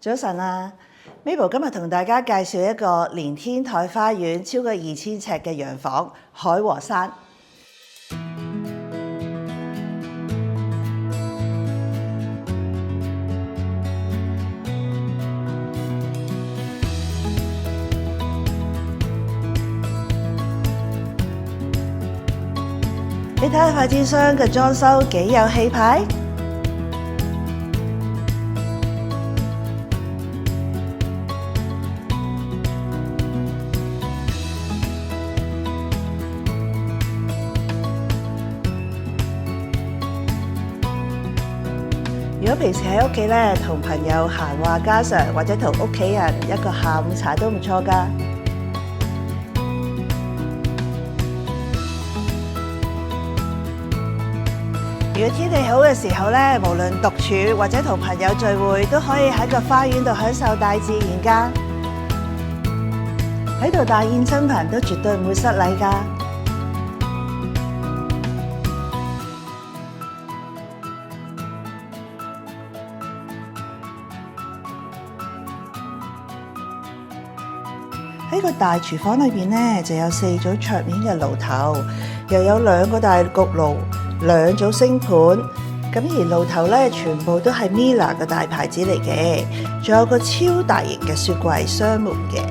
早晨啊 ，Mabel 今日同大家介紹一個連天台花園超過2000尺嘅洋房海和山。你睇下發展商嘅裝修幾有氣派。如果平時喺屋企咧，同朋友閒話家常，或者同屋企人一個下午茶都唔錯㗎。如果天氣好嘅時候咧，無論獨處或者同朋友聚會，都可以喺個花園度享受大自然㗎。喺度大宴親朋都絕對唔會失禮㗎。喺個大廚房裏邊咧，就有4組桌面嘅爐頭，又有2個大焗爐、2組星盤。咁而爐頭咧，全部都係 Miele 嘅大牌子嚟嘅，仲有個超大型嘅雪櫃雙門嘅。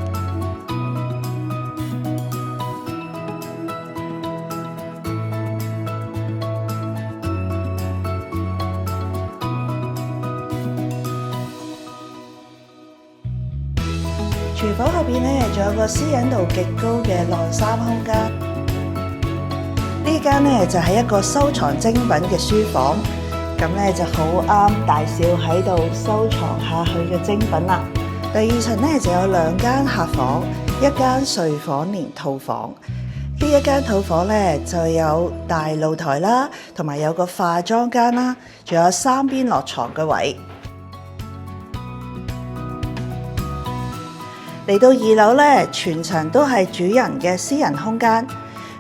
廚房後邊咧，仲有個私隱度極高嘅晾衫空間。呢間咧就係一個收藏精品嘅書房，咁咧就好啱大少喺度收藏下佢嘅精品啦。第2層咧就有2間客房，一間睡房連套房。呢一間套房咧就有大露台啦，同埋有個化妝間啦，仲有3邊落床嘅位。嚟到2樓咧，全層都係主人嘅私人空間，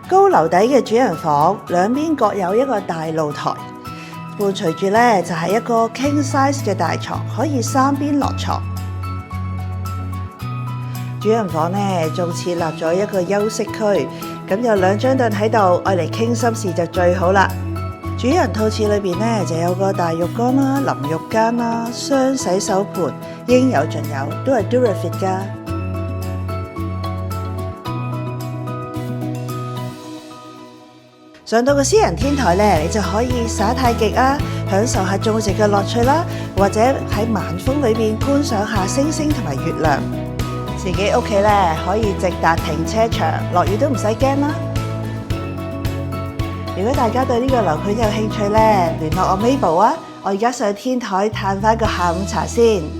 高樓底嘅主人房，兩邊各有一個大露台，伴隨住咧就係一個 king size 嘅大床，可以3邊落床。主人房咧仲設立咗一個休息區，咁有2張凳喺度，愛嚟傾心事就最好啦。主人套廁裏邊咧就有個大浴缸啦、淋浴間啦、雙洗手盆，應有盡有，都係 Durafit 㗎。上到個私人天台咧，你就可以耍太極啊，享受下種植嘅樂趣啦，或者喺晚風裏邊觀賞下星星同埋月亮。自己屋企咧可以直達停車場，落雨都唔使驚啦。如果大家對呢個樓盤有興趣咧，聯絡我 Mabel啊，我而家上天台嘆翻個下午茶先。